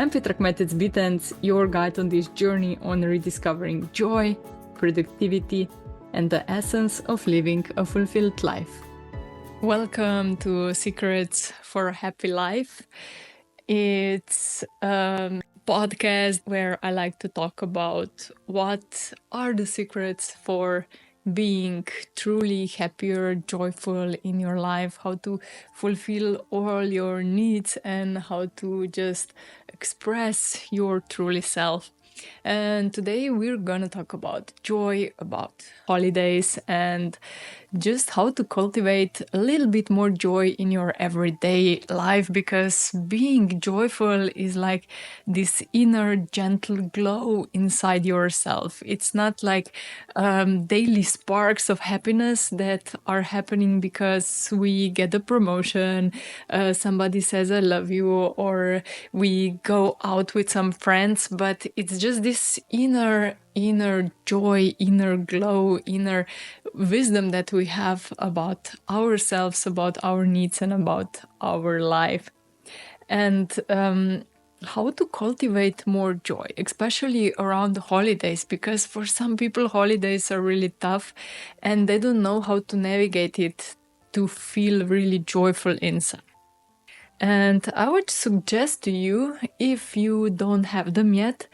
I'm Petra Kmetec Bitenc, your guide on this journey on rediscovering joy, productivity, and the essence of living a fulfilled life. Welcome to Secrets for a Happy Life. It's a podcast where I like to talk about what are the secrets for being truly happier, joyful in your life, how to fulfill all your needs, and how to just express your truly self. And today we're gonna talk about joy, about holidays, and just how to cultivate a little bit more joy in your everyday life, because being joyful is like this inner gentle glow inside yourself. It's not like daily sparks of happiness that are happening because we get a promotion, somebody says I love you, or we go out with some friends, but it's just this inner joy, inner glow, inner wisdom that we have about ourselves, about our needs, and about our life. And how to cultivate more joy, especially around the holidays, because for some people holidays are really tough and they don't know how to navigate it to feel really joyful inside. And I would suggest to you, if you don't have them yet,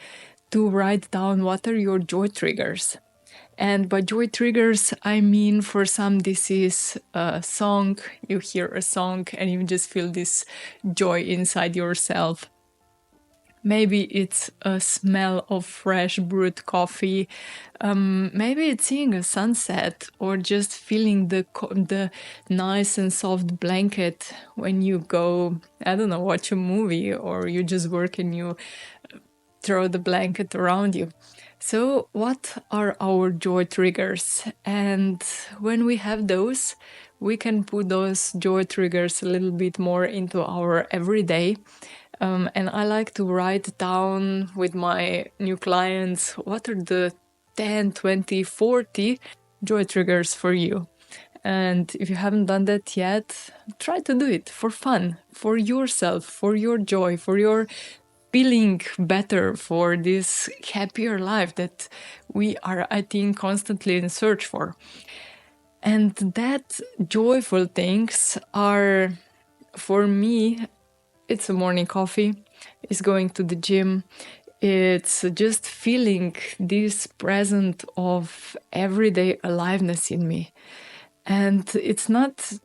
to write down what are your joy triggers. And by joy triggers, I mean for some this is a song, you hear a song and you just feel this joy inside yourself. Maybe it's a smell of fresh brewed coffee. Maybe it's seeing a sunset, or just feeling the nice and soft blanket when you go, I don't know, watch a movie, or you just work and you throw the blanket around you. So what are our joy triggers? And when we have those, we can put those joy triggers a little bit more into our everyday. And I like to write down with my new clients what are the 10, 20, 40 joy triggers for you. And if you haven't done that yet, try to do it for fun, for yourself, for your joy, for your feeling better, for this happier life that we are, I think, constantly in search for. And that joyful things are, for me, it's a morning coffee, it's going to the gym, it's just feeling this presence of everyday aliveness in me. And it's not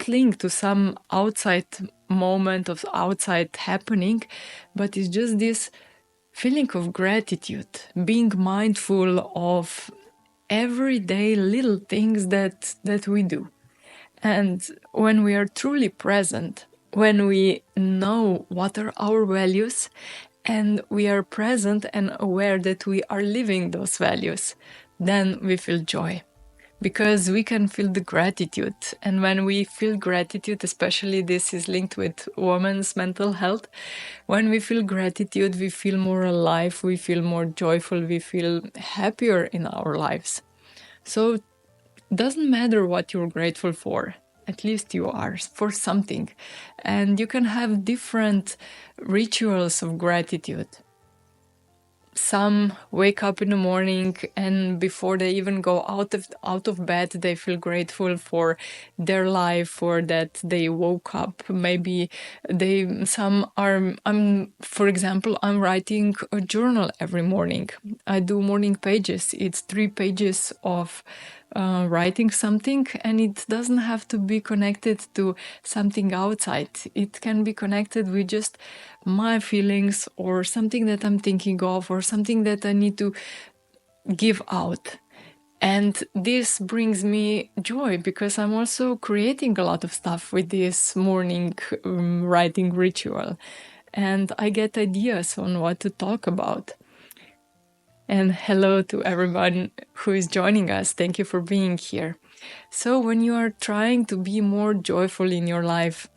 linked to some outside moment of outside happening, but it's just this feeling of gratitude, being mindful of everyday little things that we do. And when we are truly present, when we know what are our values, and we are present and aware that we are living those values, then we feel joy. Because we can feel the gratitude. And when we feel gratitude, especially this is linked with women's mental health, when we feel gratitude, we feel more alive, we feel more joyful, we feel happier in our lives. So it doesn't matter what you're grateful for, at least you are for something. And you can have different rituals of gratitude. Some wake up in the morning and before they even go out of bed, they feel grateful for their life, for that they woke up. Maybe for example, I'm writing a journal every morning. I do morning pages. It's 3 pages of writing something, and it doesn't have to be connected to something outside. It can be connected with just my feelings, or something that I'm thinking of, or something that I need to give out. And this brings me joy, because I'm also creating a lot of stuff with this morning writing ritual, and I get ideas on what to talk about. And hello to everyone who is joining us. Thank you for being here. So when you are trying to be more joyful in your life,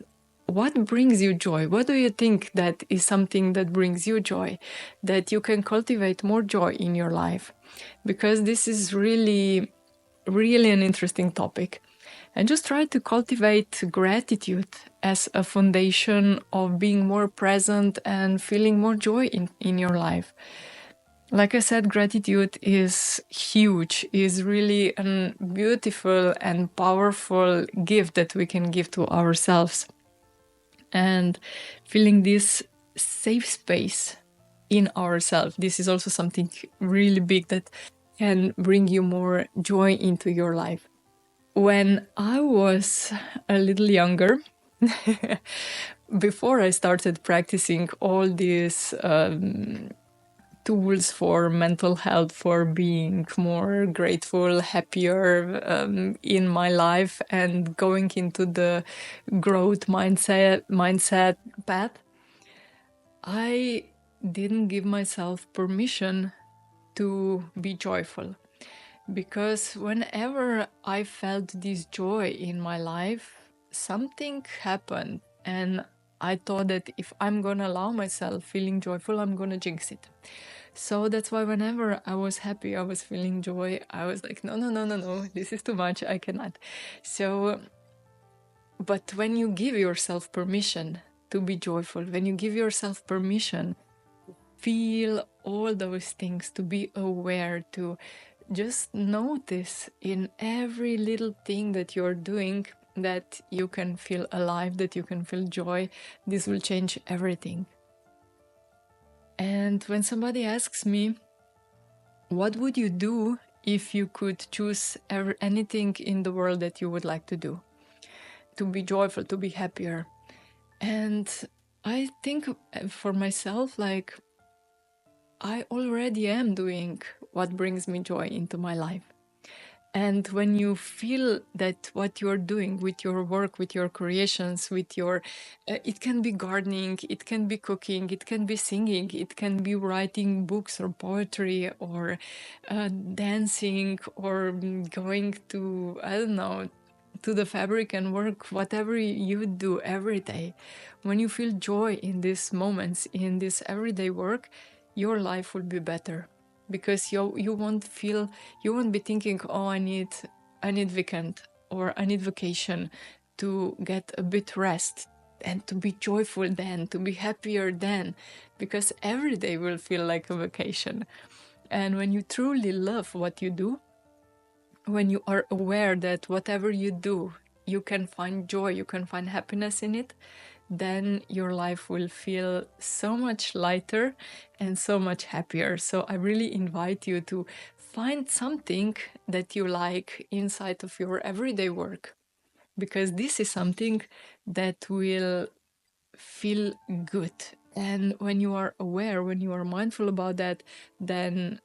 what brings you joy? What do you think that is something that brings you joy, that you can cultivate more joy in your life? Because this is really, really an interesting topic. And just try to cultivate gratitude as a foundation of being more present and feeling more joy in your life. Like I said, gratitude is huge, is really a beautiful and powerful gift that we can give to ourselves. And feeling this safe space in ourselves, this is also something really big that can bring you more joy into your life. When I was a little younger, before I started practicing all these tools for mental health, for being more grateful, happier in my life, and going into the growth mindset path, I didn't give myself permission to be joyful. Because whenever I felt this joy in my life, something happened, and I thought that if I'm gonna allow myself feeling joyful, I'm gonna jinx it. So that's why whenever I was happy, I was feeling joy, I was like, no, this is too much, I cannot. So, but when you give yourself permission to be joyful, when you give yourself permission to feel all those things, to be aware, to just notice in every little thing that you're doing that you can feel alive, that you can feel joy, this will change everything. And when somebody asks me, what would you do if you could choose anything in the world that you would like to do? To be joyful, to be happier. And I think for myself, like, I already am doing what brings me joy into my life. And when you feel that what you're doing with your work, with your creations, with your, it can be gardening, it can be cooking, it can be singing, it can be writing books or poetry or dancing or going to, I don't know, to the fabric and work, whatever you do every day. When you feel joy in these moments, in this everyday work, your life will be better. Because you won't be thinking, oh, I need weekend or I need vacation to get a bit rest and to be joyful then, to be happier then, because every day will feel like a vacation. And when you truly love what you do, when you are aware that whatever you do, you can find joy, you can find happiness in it, then your life will feel so much lighter and so much happier. So I really invite you to find something that you like inside of your everyday work, because this is something that will feel good. And when you are aware, when you are mindful about that, then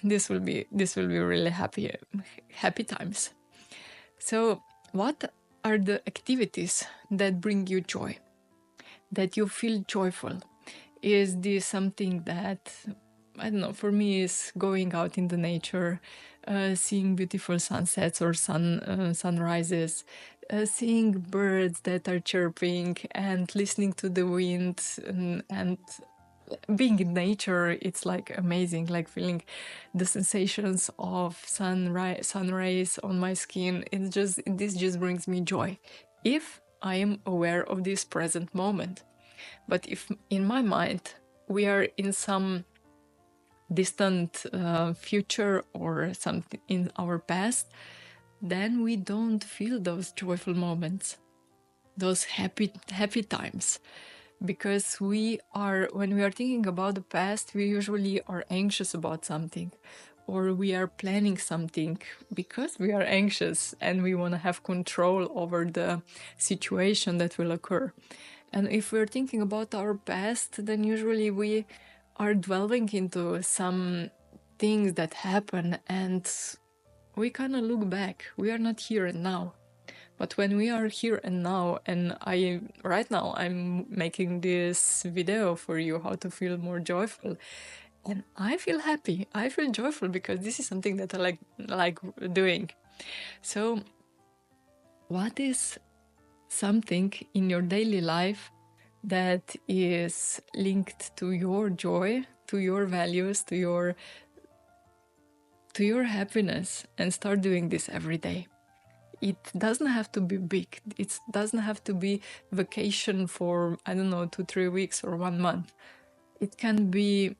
this will be really happy times. So what are the activities that bring you joy, that you feel joyful? Is this something that, I don't know, for me is going out in the nature, seeing beautiful sunsets or sunrises, seeing birds that are chirping and listening to the wind, and being in nature, it's like amazing, like feeling the sensations of sun rays on my skin. This just brings me joy if I am aware of this present moment. But if in my mind we are in some distant future or something in our past, then we don't feel those joyful moments, those happy times. Because when we are thinking about the past, we usually are anxious about something, or we are planning something because we are anxious and we want to have control over the situation that will occur. And if we're thinking about our past, then usually we are dwelling into some things that happen and we kind of look back. We are not here and now. But when we are here and now, and right now I'm making this video for you how to feel more joyful, and I feel happy, I feel joyful because this is something that I like doing. So what is something in your daily life that is linked to your joy, to your values, to your happiness, and start doing this every day? it doesn't have to be big. It doesn't have to be vacation for, 2-3 weeks or 1 month. It can be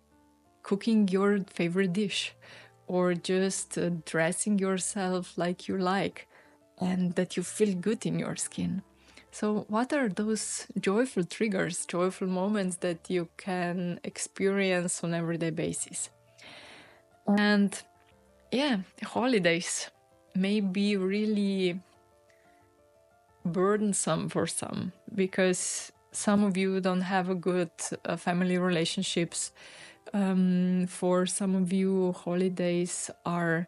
cooking your favorite dish, or just dressing yourself like you like and that you feel good in your skin. So what are those joyful triggers, joyful moments that you can experience on everyday basis? And holidays may be really burdensome for some, because some of you don't have a good family relationships. For some of you, holidays are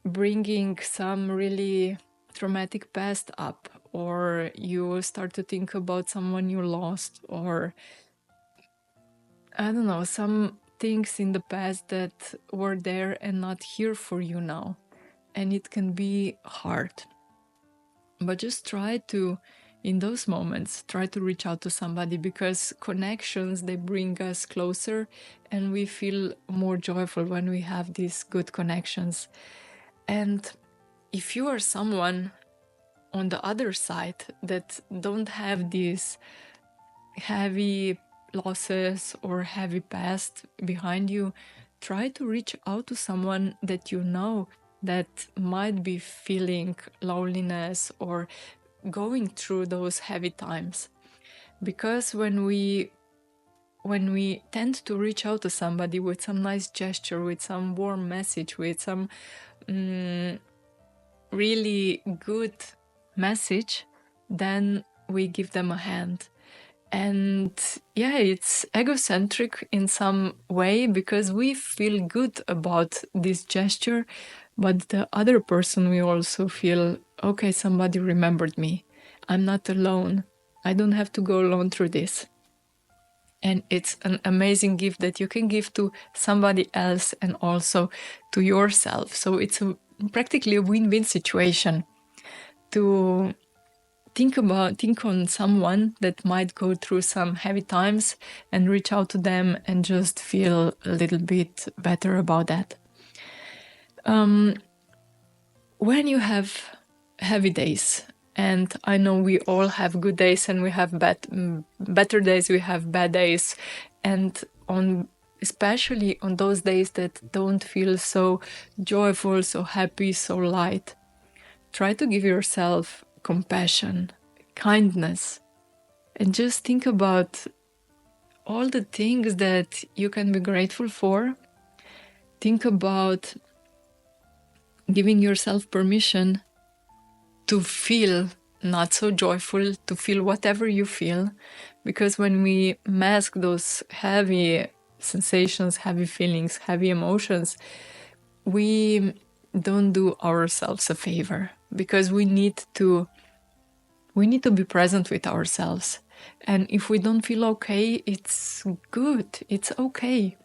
bringing some really traumatic past up, or you start to think about someone you lost, or some things in the past that were there and not here for you now. And it can be hard. But just try to, in those moments, try to reach out to somebody, because connections, they bring us closer, and we feel more joyful when we have these good connections. And if you are someone on the other side that don't have these heavy losses or heavy past behind you, try to reach out to someone that you know that might be feeling loneliness or going through those heavy times. Because when we tend to reach out to somebody with some nice gesture, with some warm message, with some really good message, then we give them a hand. And it's egocentric in some way, because we feel good about this gesture, but the other person, we also feel, okay, somebody remembered me. I'm not alone. I don't have to go alone through this. And it's an amazing gift that you can give to somebody else and also to yourself. So it's practically a win-win situation to think on someone that might go through some heavy times and reach out to them and just feel a little bit better about that. When you have heavy days, and I know we all have good days and we have better days, we have bad days, and especially on those days that don't feel so joyful, so happy, so light, try to give yourself compassion, kindness, and just think about all the things that you can be grateful for. Think about giving yourself permission to feel not so joyful, to feel whatever you feel, because when we mask those heavy sensations, heavy feelings, heavy emotions, we don't do ourselves a favor, because we need to be present with ourselves. And if we don't feel okay, it's good, it's okay.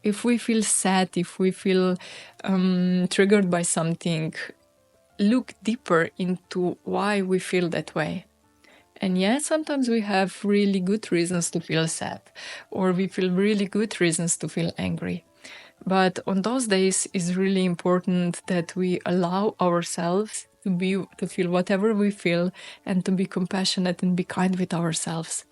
If we feel sad, if we feel triggered by something, look deeper into why we feel that way. And sometimes we have really good reasons to feel sad, or we feel really good reasons to feel angry. But on those days, it's really important that we allow ourselves to feel whatever we feel, and to be compassionate and be kind with ourselves,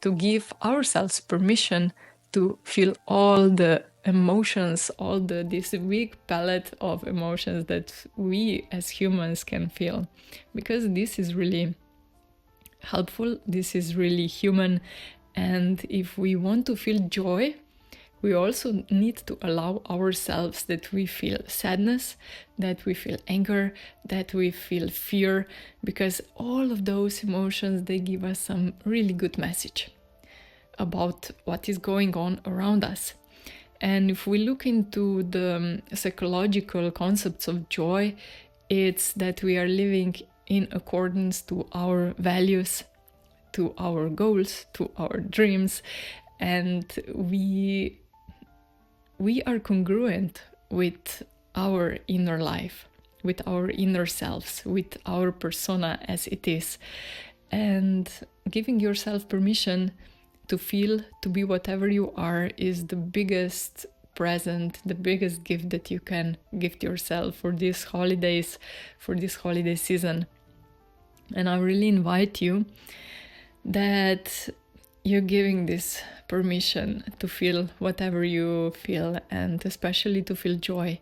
to give ourselves permission to feel all the emotions, this big palette of emotions that we as humans can feel, because this is really helpful, this is really human. And if we want to feel joy, we also need to allow ourselves that we feel sadness, that we feel anger, that we feel fear, because all of those emotions, they give us some really good message about what is going on around us. And if we look into the psychological concepts of joy, it's that we are living in accordance to our values, to our goals, to our dreams, and we are congruent with our inner life, with our inner selves, with our persona as it is. And giving yourself permission to feel, to be whatever you are, is the biggest present, the biggest gift that you can gift yourself for these holidays, for this holiday season. And I really invite you that you're giving this permission to feel whatever you feel, and especially to feel joy,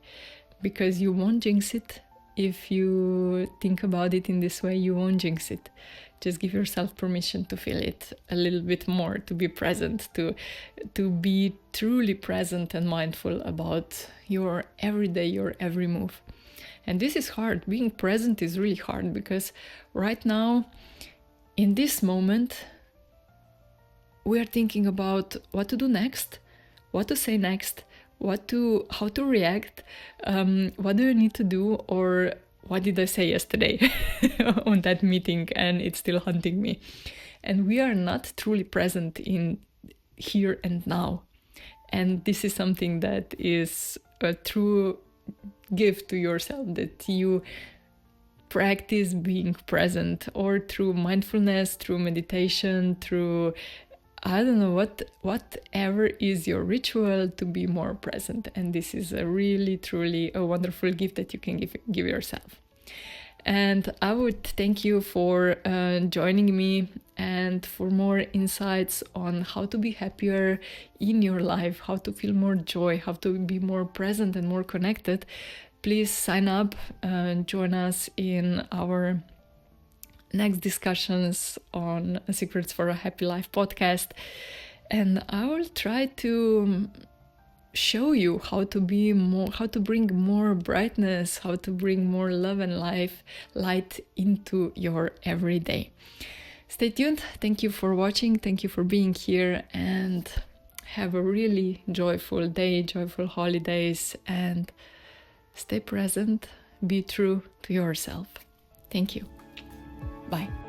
because you won't jinx it. If you think about it in this way, you won't jinx it. Just give yourself permission to feel it a little bit more, to be present, to be truly present and mindful about your everyday, your every move. And this is hard. Being present is really hard, because right now, in this moment, we are thinking about what to do next, what to say next, how to react, what do I need to do, or what did I say yesterday on that meeting and it's still haunting me. And we are not truly present in here and now. And this is something that is a true gift to yourself, that you practice being present, or through mindfulness, through meditation, through I don't know, whatever is your ritual, to be more present. And this is a really, truly a wonderful gift that you can give yourself. And I would thank you for joining me, and for more insights on how to be happier in your life, how to feel more joy, how to be more present and more connected. Please sign up and join us in our next discussions on Secrets for a Happy Life podcast. And I will try to show you how to bring more brightness, how to bring more love and light into your everyday. Stay tuned. Thank you for watching. Thank you for being here, and have a really joyful day, joyful holidays, and stay present. Be true to yourself. Thank you. Bye.